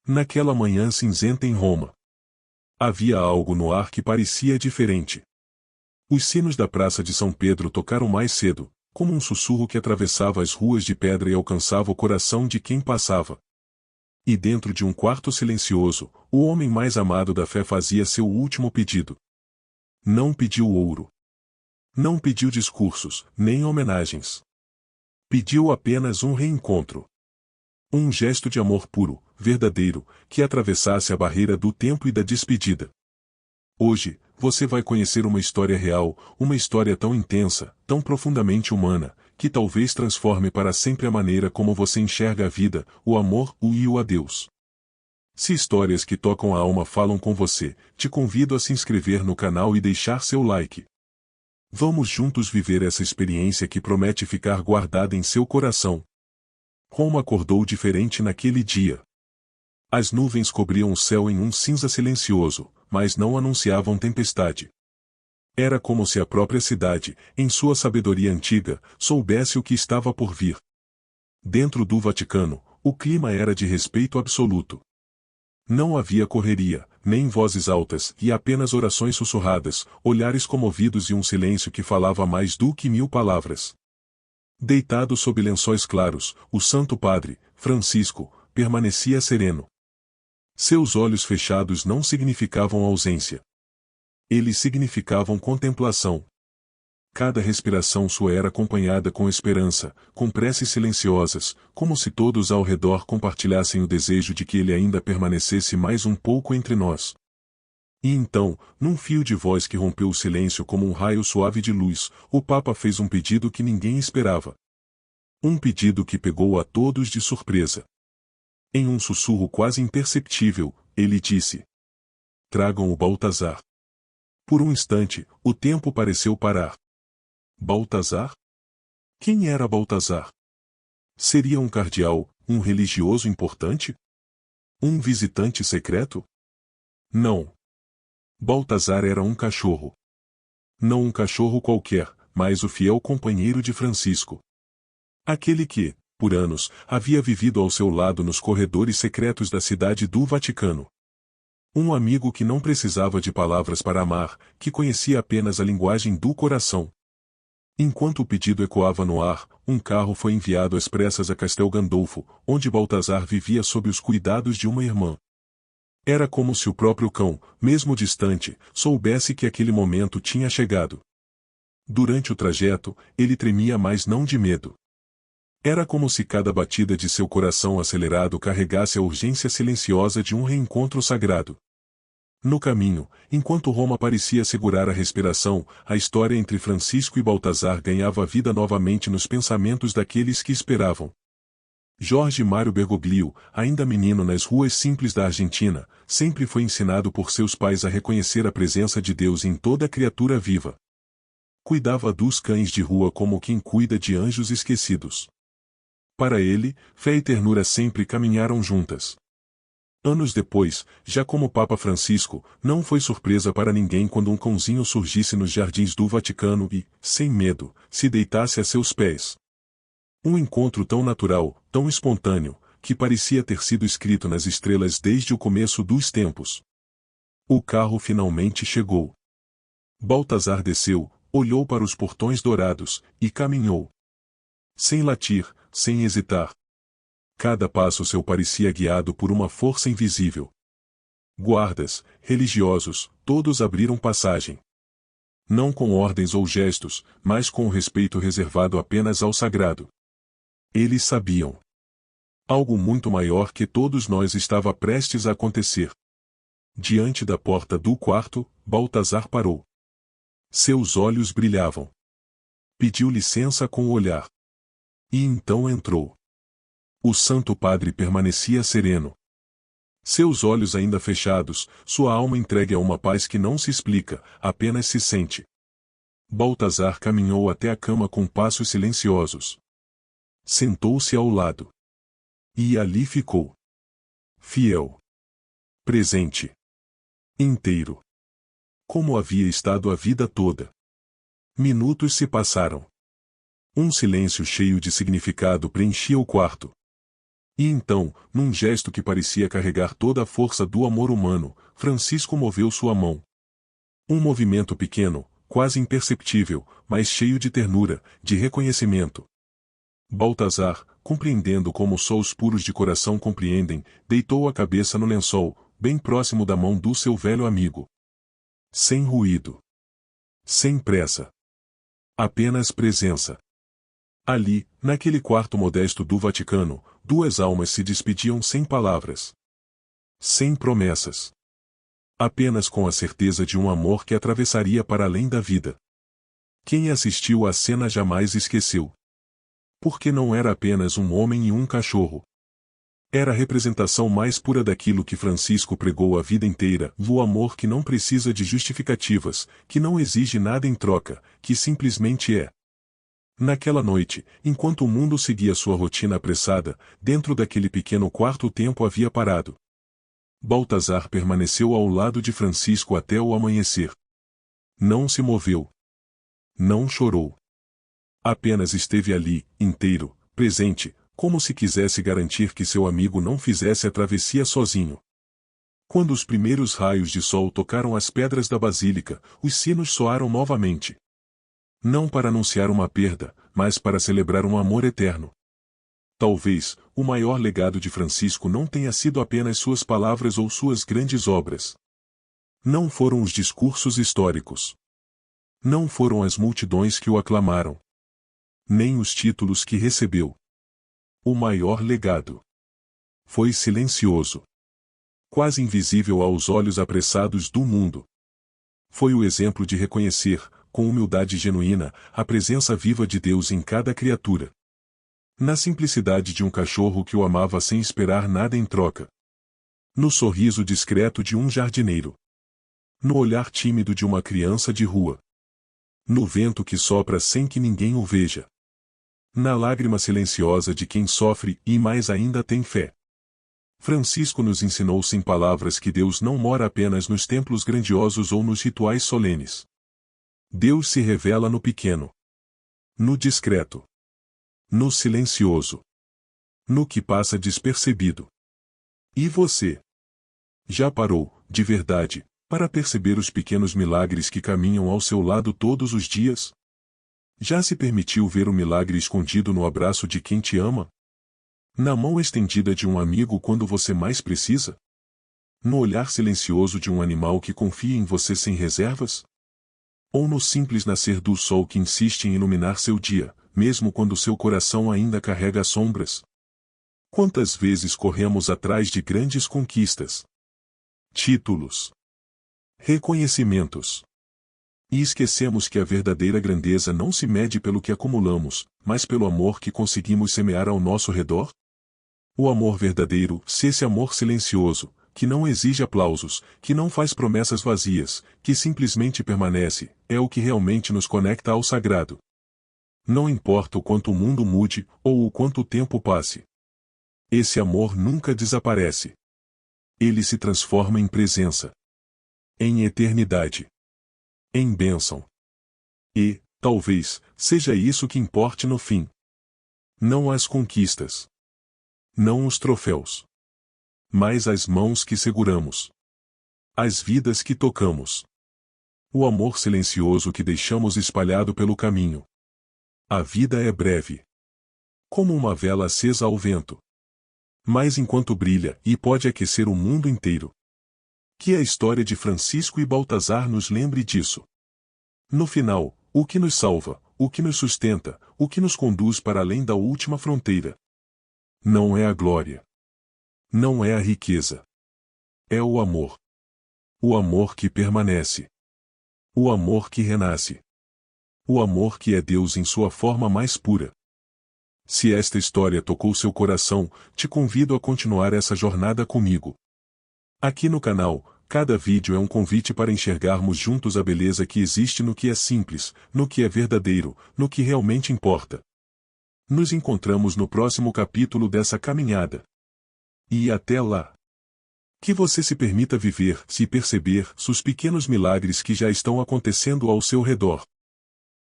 Naquela manhã cinzenta em Roma, havia algo no ar que parecia diferente. Os sinos da Praça de São Pedro tocaram mais cedo, como um sussurro que atravessava as ruas de pedra e alcançava o coração de quem passava. E dentro de um quarto silencioso, o homem mais amado da fé fazia seu último pedido. Não pediu ouro. Não pediu discursos, nem homenagens. Pediu apenas um reencontro. Um gesto de amor puro, verdadeiro, que atravessasse a barreira do tempo e da despedida. Hoje, você vai conhecer uma história real, uma história tão intensa, tão profundamente humana, que talvez transforme para sempre a maneira como você enxerga a vida, o amor e o adeus. Se histórias que tocam a alma falam com você, te convido a se inscrever no canal e deixar seu like. Vamos juntos viver essa experiência que promete ficar guardada em seu coração. Roma acordou diferente naquele dia. As nuvens cobriam o céu em um cinza silencioso, mas não anunciavam tempestade. Era como se a própria cidade, em sua sabedoria antiga, soubesse o que estava por vir. Dentro do Vaticano, o clima era de respeito absoluto. Não havia correria, nem vozes altas e apenas orações sussurradas, olhares comovidos e um silêncio que falava mais do que 1000 palavras. Deitado sob lençóis claros, o Santo Padre, Francisco, permanecia sereno. Seus olhos fechados não significavam ausência. Eles significavam contemplação. Cada respiração sua era acompanhada com esperança, com preces silenciosas, como se todos ao redor compartilhassem o desejo de que ele ainda permanecesse mais um pouco entre nós. E então, num fio de voz que rompeu o silêncio como um raio suave de luz, o Papa fez um pedido que ninguém esperava. Um pedido que pegou a todos de surpresa. Em um sussurro quase imperceptível, ele disse: "Tragam o Baltazar." Por um instante, o tempo pareceu parar. Baltazar? Quem era Baltazar? Seria um cardeal, um religioso importante? Um visitante secreto? Não. Baltazar era um cachorro. Não um cachorro qualquer, mas o fiel companheiro de Francisco. Aquele que, por anos, havia vivido ao seu lado nos corredores secretos da cidade do Vaticano. Um amigo que não precisava de palavras para amar, que conhecia apenas a linguagem do coração. Enquanto o pedido ecoava no ar, um carro foi enviado às pressas a Castel Gandolfo, onde Baltazar vivia sob os cuidados de uma irmã. Era como se o próprio cão, mesmo distante, soubesse que aquele momento tinha chegado. Durante o trajeto, ele tremia, mas não de medo. Era como se cada batida de seu coração acelerado carregasse a urgência silenciosa de um reencontro sagrado. No caminho, enquanto Roma parecia segurar a respiração, a história entre Francisco e Baltazar ganhava vida novamente nos pensamentos daqueles que esperavam. Jorge Mário Bergoglio, ainda menino nas ruas simples da Argentina, sempre foi ensinado por seus pais a reconhecer a presença de Deus em toda criatura viva. Cuidava dos cães de rua como quem cuida de anjos esquecidos. Para ele, fé e ternura sempre caminharam juntas. Anos depois, já como Papa Francisco, não foi surpresa para ninguém quando um cãozinho surgisse nos jardins do Vaticano e, sem medo, se deitasse a seus pés. Um encontro tão natural, tão espontâneo, que parecia ter sido escrito nas estrelas desde o começo dos tempos. O carro finalmente chegou. Baltazar desceu, olhou para os portões dourados, e caminhou. Sem latir, sem hesitar. Cada passo seu parecia guiado por uma força invisível. Guardas, religiosos, todos abriram passagem. Não com ordens ou gestos, mas com o respeito reservado apenas ao sagrado. Eles sabiam. Algo muito maior que todos nós estava prestes a acontecer. Diante da porta do quarto, Baltazar parou. Seus olhos brilhavam. Pediu licença com o olhar. E então entrou. O Santo Padre permanecia sereno. Seus olhos ainda fechados, sua alma entregue a uma paz que não se explica, apenas se sente. Baltazar caminhou até a cama com passos silenciosos. Sentou-se ao lado. E ali ficou. Fiel. Presente. Inteiro. Como havia estado a vida toda. Minutos se passaram. Um silêncio cheio de significado preenchia o quarto. E então, num gesto que parecia carregar toda a força do amor humano, Francisco moveu sua mão. Um movimento pequeno, quase imperceptível, mas cheio de ternura, de reconhecimento. Baltazar, compreendendo como só os puros de coração compreendem, deitou a cabeça no lençol, bem próximo da mão do seu velho amigo. Sem ruído. Sem pressa. Apenas presença. Ali, naquele quarto modesto do Vaticano, duas almas se despediam sem palavras. Sem promessas. Apenas com a certeza de um amor que atravessaria para além da vida. Quem assistiu à cena jamais esqueceu. Porque não era apenas um homem e um cachorro. Era a representação mais pura daquilo que Francisco pregou a vida inteira, o amor que não precisa de justificativas, que não exige nada em troca, que simplesmente é. Naquela noite, enquanto o mundo seguia sua rotina apressada, dentro daquele pequeno quarto o tempo havia parado. Baltazar permaneceu ao lado de Francisco até o amanhecer. Não se moveu. Não chorou. Apenas esteve ali, inteiro, presente, como se quisesse garantir que seu amigo não fizesse a travessia sozinho. Quando os primeiros raios de sol tocaram as pedras da basílica, os sinos soaram novamente. Não para anunciar uma perda, mas para celebrar um amor eterno. Talvez, o maior legado de Francisco não tenha sido apenas suas palavras ou suas grandes obras. Não foram os discursos históricos. Não foram as multidões que o aclamaram. Nem os títulos que recebeu. O maior legado foi silencioso. Quase invisível aos olhos apressados do mundo. Foi o exemplo de reconhecer, com humildade genuína, a presença viva de Deus em cada criatura. Na simplicidade de um cachorro que o amava sem esperar nada em troca. No sorriso discreto de um jardineiro. No olhar tímido de uma criança de rua. No vento que sopra sem que ninguém o veja. Na lágrima silenciosa de quem sofre e mais ainda tem fé. Francisco nos ensinou sem palavras que Deus não mora apenas nos templos grandiosos ou nos rituais solenes. Deus se revela no pequeno. No discreto. No silencioso. No que passa despercebido. E você? Já parou, de verdade, para perceber os pequenos milagres que caminham ao seu lado todos os dias? Já se permitiu ver o milagre escondido no abraço de quem te ama? Na mão estendida de um amigo quando você mais precisa? No olhar silencioso de um animal que confia em você sem reservas? Ou no simples nascer do sol que insiste em iluminar seu dia, mesmo quando seu coração ainda carrega sombras? Quantas vezes corremos atrás de grandes conquistas? Títulos. Reconhecimentos. E esquecemos que a verdadeira grandeza não se mede pelo que acumulamos, mas pelo amor que conseguimos semear ao nosso redor? O amor verdadeiro, se esse amor silencioso, que não exige aplausos, que não faz promessas vazias, que simplesmente permanece, é o que realmente nos conecta ao sagrado. Não importa o quanto o mundo mude, ou o quanto o tempo passe. Esse amor nunca desaparece. Ele se transforma em presença. Em eternidade. Em bênção. E, talvez, seja isso que importe no fim. Não as conquistas. Não os troféus. Mas as mãos que seguramos. As vidas que tocamos. O amor silencioso que deixamos espalhado pelo caminho. A vida é breve. Como uma vela acesa ao vento. Mas enquanto brilha e pode aquecer o mundo inteiro. Que a história de Francisco e Baltazar nos lembre disso. No final, o que nos salva, o que nos sustenta, o que nos conduz para além da última fronteira. Não é a glória. Não é a riqueza. É o amor. O amor que permanece. O amor que renasce. O amor que é Deus em sua forma mais pura. Se esta história tocou seu coração, te convido a continuar essa jornada comigo. Aqui no canal, cada vídeo é um convite para enxergarmos juntos a beleza que existe no que é simples, no que é verdadeiro, no que realmente importa. Nos encontramos no próximo capítulo dessa caminhada. E até lá. Que você se permita viver, se perceber, os pequenos milagres que já estão acontecendo ao seu redor.